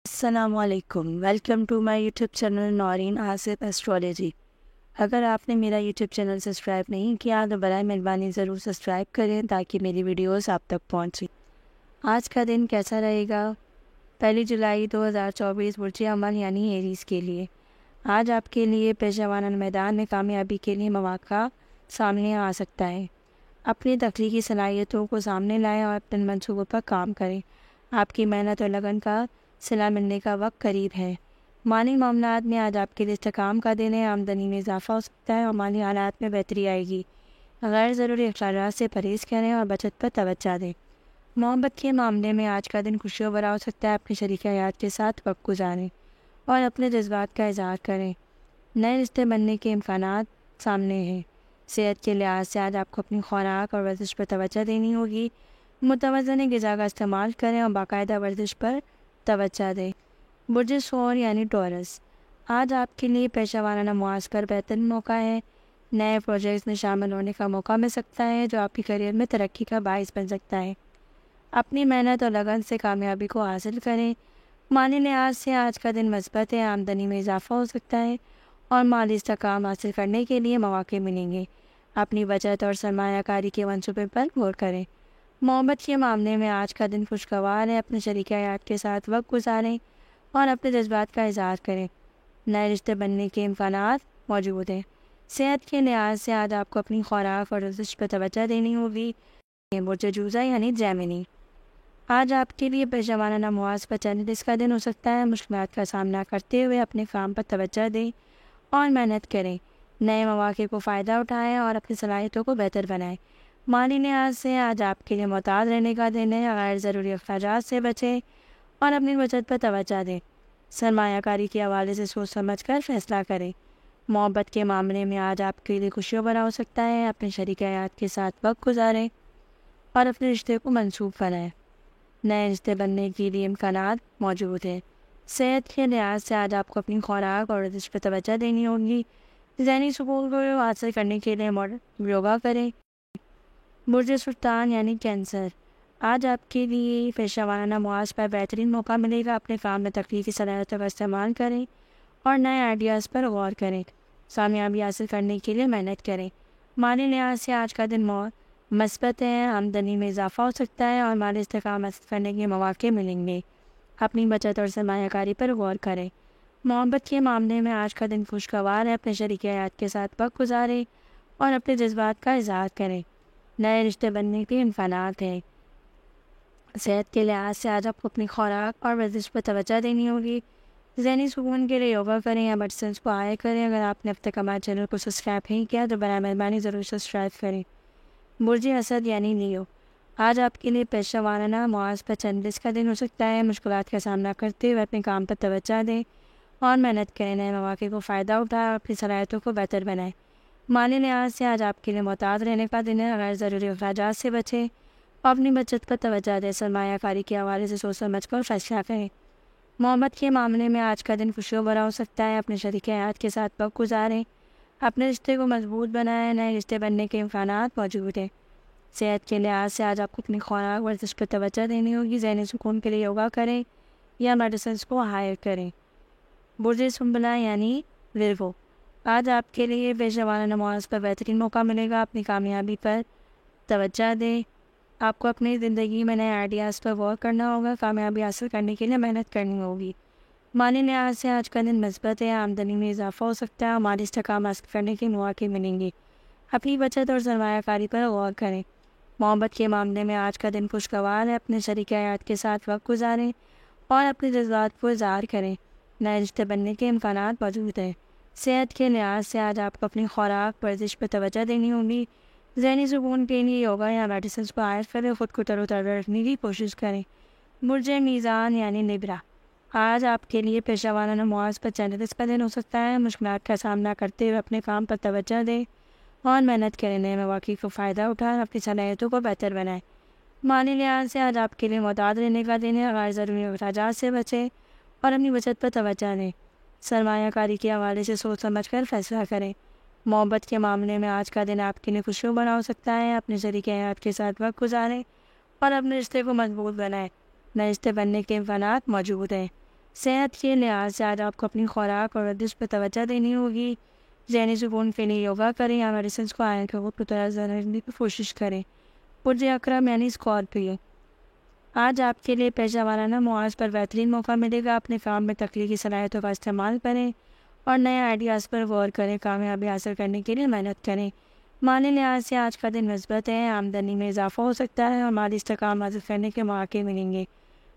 السلام علیکم، welcome to my YouTube channel Noreen Asif astrology. اگر آپ نے میرا یوٹیوب چینل سبسکرائب نہیں کیا تو برائے مہربانی ضرور سبسکرائب کریں تاکہ میری ویڈیوز آپ تک پہنچیں۔ آج کا دن کیسا رہے گا؟ 1 جولائی 2024 برج عمل یعنی ایریز کے لیے۔ آج آپ کے لیے پیشہ ورانہ میدان میں کامیابی کے لیے مواقع سامنے آ سکتا ہے۔ اپنی تخلیقی صلاحیتوں کو سامنے لائیں اور اپنے منصوبوں پر کام کریں۔ آپ کی محنت اور لگن کا صلہ ملنے کا وقت قریب ہے۔ مالی معاملات میں آج آپ کے لیے استحکام کا دن ہے۔ آمدنی میں اضافہ ہو سکتا ہے اور مالی حالات میں بہتری آئے گی۔ غیر ضروری اخراجات سے پرہیز کریں اور بچت پر توجہ دیں۔ محبت کے معاملے میں آج کا دن خوشیوں بھرا ہو سکتا ہے۔ اپنے شریک حیات کے ساتھ وقت گزاریں اور اپنے جذبات کا اظہار کریں۔ نئے رشتے بننے کے امکانات سامنے ہیں۔ صحت کے لحاظ سے آج آپ کو اپنی خوراک اور ورزش پر توجہ دینی ہوگی۔ متوازن غذا کا استعمال کریں اور باقاعدہ ورزش پر توجہ دیں۔ برج ثور یعنی ٹورس، آج آپ کے لیے پیشہ ورانہ معاش پر بہترین موقع ہے۔ نئے پروجیکٹس میں شامل ہونے کا موقع مل سکتا ہے جو آپ کی کیریئر میں ترقی کا باعث بن سکتا ہے۔ اپنی محنت اور لگن سے کامیابی کو حاصل کریں۔ مالی لحاظ سے آج کا دن مثبت ہے۔ آمدنی میں اضافہ ہو سکتا ہے اور مالی استحکام حاصل کرنے کے لیے مواقع ملیں گے۔ اپنی بچت اور سرمایہ کاری کے منصوبے پر غور کریں۔ محبت کے معاملے میں آج کا دن خوشگوار ہے۔ اپنے شریک حیات کے ساتھ وقت گزاریں اور اپنے جذبات کا اظہار کریں۔ نئے رشتے بننے کے امکانات موجود ہیں۔ صحت کے لحاظ سے آج آپ کو اپنی خوراک اور ورزش پر توجہ دینی ہوگی۔ برج جوزہ یعنی جیمنی، آج آپ کے لیے پیشہ ورانہ معاش پر چیلنجز کا دن ہو سکتا ہے۔ مشکلات کا سامنا کرتے ہوئے اپنے کام پر توجہ دیں اور محنت کریں۔ نئے مواقع کو فائدہ اٹھائیں اور اپنی صلاحیتوں کو بہتر بنائیں۔ مالی لحاظ سے آج آپ کے لیے محتاط رہنے کا دن ہے۔ غیر ضروری اخراجات سے بچیں اور اپنی بچت پر توجہ دیں۔ سرمایہ کاری کے حوالے سے سوچ سمجھ کر فیصلہ کریں۔ محبت کے معاملے میں آج آپ کے لیے خوشیوں بھرا ہو سکتا ہے۔ اپنے شریک حیات کے ساتھ وقت گزاریں اور اپنے رشتے کو منسوخ بنائیں۔ نئے رشتے بننے کے لیے امکانات موجود ہیں۔ صحت کے لحاظ سے آج آپ کو اپنی خوراک اور ورزش پر توجہ دینی ہوگی۔ ذہنی سکون کو حاصل کرنے کے لیے یوگا کریں۔ برج سرطان یعنی کینسر، آج آپ کے لیے پیشہ ورانہ معاش پر بہترین موقع ملے گا۔ اپنے کام میں تخلیقی صلاحیتوں کا استعمال کریں اور نئے آئیڈیاز پر غور کریں۔ کامیابی حاصل کرنے کے لیے محنت کریں۔ مالی لحاظ سے آج کا دن مثبت ہے۔ آمدنی میں اضافہ ہو سکتا ہے اور مالی استحکام حاصل کرنے کے مواقع ملیں گے۔ اپنی بچت اور سرمایہ کاری پر غور کریں۔ محبت کے معاملے میں آج کا دن خوشگوار ہے۔ اپنے شریک حیات کے ساتھ وقت گزاریں اور اپنے جذبات کا اظہار کریں۔ نئے رشتے بننے کے امکانات ہیں۔ صحت کے لحاظ سے آج آپ کو اپنی خوراک اور ورزش پر توجہ دینی ہوگی۔ ذہنی سکون کے لیے یوگا کریں یا میڈیسنس کو ہائر کریں۔ اگر آپ نے اب تک ہمارے چینل کو سبسکرائب نہیں کیا تو برائے مہربانی ضرور سبسکرائب کریں۔ برج اسد یعنی لیو، آج آپ کے لیے پیشہ ورانہ معاش پر چیلنجز کا دن ہو سکتا ہے۔ مشکلات کا سامنا کرتے ہوئے اپنے کام پر توجہ دیں اور محنت کریں۔ نئے مواقع کو فائدہ اٹھائیں اور اپنی صلاحیتوں کو بہتر بنائیں۔ مالی لحاظ سے آج آپ کے لیے محتاط رہنے کا دن ہے۔ غیر ضروری اخراجات سے بچیں اور اپنی بچت پر توجہ دیں۔ سرمایہ کاری کے حوالے سے سوچ سمجھ کر فیصلہ کریں۔ محبت کے معاملے میں آج کا دن خوشیوں بھرا ہو سکتا ہے۔ اپنے شریک حیات کے ساتھ وقت گزاریں، اپنے رشتے کو مضبوط بنائیں۔ نئے رشتے بننے کے امکانات موجود ہیں۔ صحت کے لحاظ سے آج آپ کو اپنی خوراک ورزش پر توجہ دینی ہوگی۔ ذہنی سکون کے لیے یوگا کریں یا میڈیسنس کو ہائر کریں۔ برج سنبلہ یعنی ورگو، آج آپ کے لیے پیشہ ورانہ معاش پر بہترین موقع ملے گا۔ اپنی کامیابی پر توجہ دیں۔ آپ کو اپنی زندگی میں نئے آئیڈیاز پر غور کرنا ہوگا۔ کامیابی حاصل کرنے کے لیے محنت کرنی ہوگی۔ مالی لحاظ سے آج کا دن مثبت ہے۔ آمدنی میں اضافہ ہو سکتا ہے اور مالی استحکام حاصل کرنے کے مواقع ملیں گے۔ اپنی بچت اور سرمایہ کاری پر غور کریں۔ محبت کے معاملے میں آج کا دن خوشگوار ہے۔ اپنے شریک حیات کے ساتھ وقت گزاریں اور اپنے جذبات کو اظہار کریں۔ نئے رشتے بننے کے امکانات موجود ہیں۔ صحت کے لحاظ سے آج آپ کو اپنی خوراک ورزش پر توجہ دینی ہوگی۔ ذہنی سکون کے لیے یوگا یا میڈیسنس کو ہائر کریں۔ خود کو تر و تازہ رکھنے کی کوشش کریں۔ برج میزان یعنی لیبرا، آج آپ کے لیے پیشہ ورانہ معاش پر چیلنجز کا دن ہو سکتا ہے۔ مشکلات کا سامنا کرتے ہوئے اپنے کام پر توجہ دیں اور محنت کریں۔ نئے مواقع کو فائدہ اٹھائیں، اپنی صلاحیتوں کو بہتر بنائیں۔ مالی لحاظ سے آج آپ کے لیے محتاط رہنے کا دن ہے۔ غیر ضروری اخراجات سے بچیں اور اپنی بچت پر توجہ دیں۔ سرمایہ کاری کے حوالے سے سوچ سمجھ کر فیصلہ کریں۔ محبت کے معاملے میں آج کا دن آپ کے لیے خوشیوں بھرا ہو سکتا ہے۔ اپنے شریک حیات کے ساتھ وقت گزاریں اور اپنے رشتے کو مضبوط بنائیں۔ نئے رشتے بننے کے امکانات موجود ہیں۔ صحت کے لحاظ سے آج آپ کو اپنی خوراک اور ورزش پہ توجہ دینی ہوگی۔ ذہنی سکون کے لیے یوگا کریں یا میڈیسنس کو آئین کے وقت رکھنے کی کوشش کریں۔ برج اکرم یعنی اسکارپیو، آج آپ کے لیے پیشہ ورانہ مواز پر بہترین موقع ملے گا۔ اپنے کام میں تخلیقی صلاحیتوں کا استعمال کریں اور نئے آئیڈیاز پر غور کریں۔ کامیابی حاصل کرنے کے لیے محنت کریں۔ مالی لحاظ سے آج کا دن مثبت ہے، آمدنی میں اضافہ ہو سکتا ہے اور مالی استحکام حاصل کرنے کے مواقع ملیں گے۔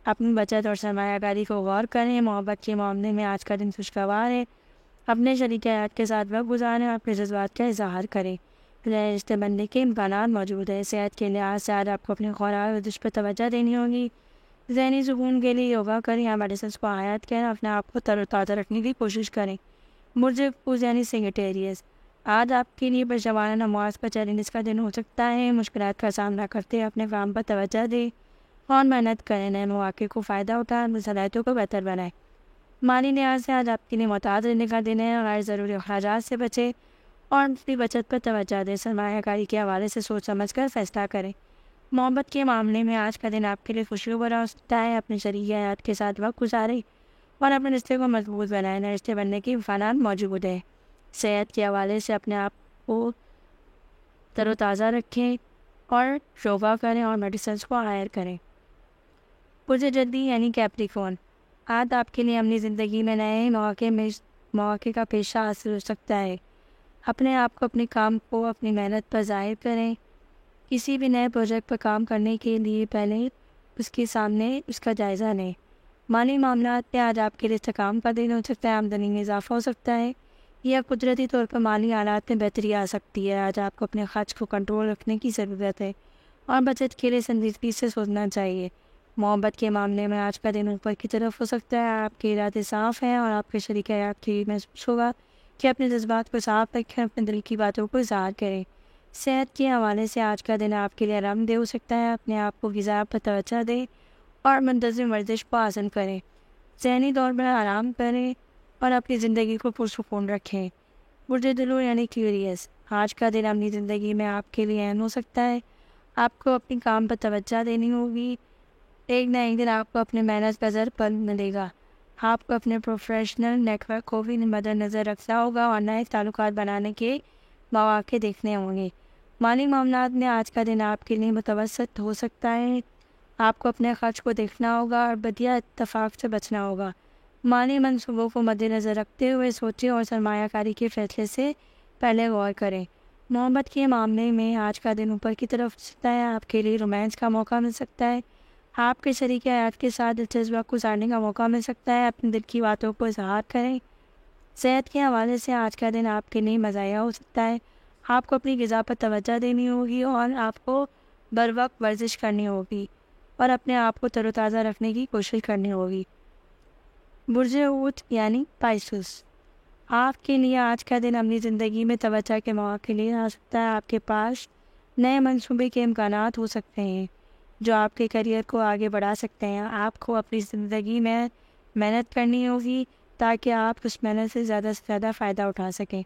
اپنی بچت اور سرمایہ کاری کو غور کریں۔ محبت کے معاملے میں آج کا دن خوشگوار ہے۔ اپنے شریک حیات کے ساتھ وقت گزاریں اور اپنے جذبات کا اظہار کریں۔ نئے رشتے بننے کے امکانات موجود ہیں۔ صحت کے لحاظ سے آج آپ کو اپنی خوراک اور ورزش پر توجہ دینی ہوگی۔ ذہنی سکون کے لیے یوگا کریں یا میڈیسنس کو عادت کریں، اپنے آپ کو تر و تازہ رکھنے کی کوشش کریں۔ برج قوس یعنی سیگیٹیریس، آج آپ کے لیے پیشہ ورانہ مواز پر چیلنجز کا دن ہو سکتا ہے۔ مشکلات کا سامنا کرتے اپنے کام پر توجہ دیں اور محنت کریں۔ نئے مواقع کو فائدہ اٹھائیں، اپنی صلاحیتوں کو بہتر بنائیں۔ مالی لحاظ سے آج آپ کے لیے محتاط رہنے کا دن ہے۔ غیر ضروری اخراجات سے بچیں اور اپنی بچت پر توجہ دیں۔ سرمایہ کاری کے حوالے سے سوچ سمجھ کر فیصلہ کریں۔ محبت کے معاملے میں آج کا دن آپ کے لیے خوشیوں بھرا ہو سکتا ہے۔ اپنے شریک حیات کے ساتھ وقت گزاریں اور اپنے رشتے کو مضبوط بنائیں۔ نئے رشتے بننے کے امکانات موجود ہیں۔ صحت کے حوالے سے اپنے آپ کو تر و تازہ رکھیں اور یوگا کریں اور میڈیسنس کو ہائر کریں۔ برج جدی یعنی کیپریکون، آج آپ کے لیے اپنی زندگی میں نئے مواقع کا پیشہ حاصل ہو سکتا ہے۔ اپنے آپ کو، اپنے کام کو، اپنی محنت پر ظاہر کریں۔ کسی بھی نئے پروجیکٹ پر کام کرنے کے لیے پہلے اس کے سامنے اس کا جائزہ لیں۔ مالی معاملات میں آج آپ کے لیے استحکام کا دن ہو سکتا ہے۔ آمدنی میں اضافہ ہو سکتا ہے یا قدرتی طور پر مالی حالات میں بہتری آ سکتی ہے۔ آج آپ کو اپنے خرچ کو کنٹرول رکھنے کی ضرورت ہے اور بچت کے لیے سنجیدگی سے سوچنا چاہیے۔ محبت کے معاملے میں آج کا دن اوپر کی طرف ہو سکتا ہے۔ آپ کے ارادے صاف ہیں اور آپ کے شریک حیات کی محسوس ہوگا کہ اپنے جذبات کو صاف رکھیں، اپنے دل کی باتوں کو اظہار کریں۔ صحت کے حوالے سے آج کا دن آپ کے لیے آرام دہ ہو سکتا ہے۔ اپنے آپ کو غذا پر توجہ دیں اور منتظم ورزش کو حاصل کریں۔ ذہنی طور پر آرام کریں اور اپنی زندگی کو پرسکون رکھیں۔ برج دلو یعنی کیوریس، آج کا دن اپنی زندگی میں آپ کے لیے اہم ہو سکتا ہے۔ آپ کو اپنی کام پر توجہ دینی ہوگی۔ ایک نہ ایک دن آپ کو اپنے محنت کا زر پل ملے گا۔ آپ کو اپنے پروفیشنل نیٹ ورک کو بھی مد نظر رکھنا ہوگا اور نئے تعلقات بنانے کے مواقع دیکھنے ہوں گے۔ مالی معاملات میں آج کا دن آپ کے لیے متوسط ہو سکتا ہے۔ آپ کو اپنے خرچ کو دیکھنا ہوگا اور بدیہہ اتفاق سے بچنا ہوگا۔ مالی منصوبوں کو مد نظر رکھتے ہوئے سوچیں اور سرمایہ کاری کے فیصلے سے پہلے غور کریں۔ محبت کے معاملے میں آج کا دن اوپر کی طرف ہو سکتا ہے۔ آپ کے لیے رومانس کا موقع مل سکتا ہے۔ آپ کے شریک حیات کے ساتھ دلچسپ وقت گزارنے کا موقع مل سکتا ہے۔ اپنے دل کی باتوں کو اظہار کریں۔ صحت کے حوالے سے آج کا دن آپ کے لیے مزاحیہ ہو سکتا ہے۔ آپ کو اپنی غذا پر توجہ دینی ہوگی اور آپ کو بر وقت ورزش کرنی ہوگی اور اپنے آپ کو تر و تازہ رکھنے کی کوشش کرنی ہوگی۔ برج اونٹ یعنی پائسوس، آپ کے لیے آج کا دن اپنی زندگی میں توجہ کے مواقع لے آ سکتا ہے۔ آپ کے پاس نئے منصوبے کے امکانات ہو سکتے ہیں جو آپ کے کیریئر کو آگے بڑھا سکتے ہیں۔ آپ کو اپنی زندگی میں محنت کرنی ہوگی تاکہ آپ اس محنت سے زیادہ فائدہ اٹھا سکیں۔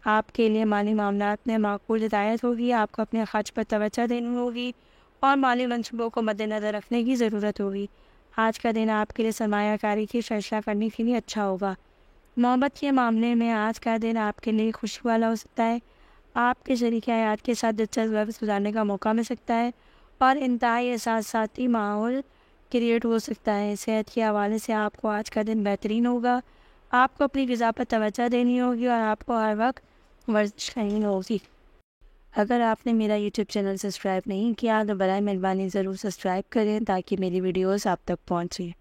آپ کے لیے مالی معاملات میں معقول ہدایت ہوگی۔ آپ کو اپنے خرچ پر توجہ دینی ہوگی اور مالی منصوبوں کو مد نظر رکھنے کی ضرورت ہوگی۔ آج کا دن آپ کے لیے سرمایہ کاری کی فیصلہ کرنے کے لیے اچھا ہوگا۔ محبت کے معاملے میں آج کا دن آپ کے لیے خوشی والا ہو سکتا ہے۔ آپ کے شریک حیات کے ساتھ دلچسپ وقت گزارنے کا موقع مل سکتا ہے اور انتہائی احساساتی ماحول کریٹ ہو سکتا ہے۔ صحت کے حوالے سے آپ کو آج کا دن بہترین ہوگا۔ آپ کو اپنی غذا پر توجہ دینی ہوگی اور آپ کو ہر وقت ورزش کرنی ہوگی۔ اگر آپ نے میرا یوٹیوب چینل سبسکرائب نہیں کیا تو برائے مہربانی ضرور سبسکرائب کریں تاکہ میری ویڈیوز آپ تک پہنچیں۔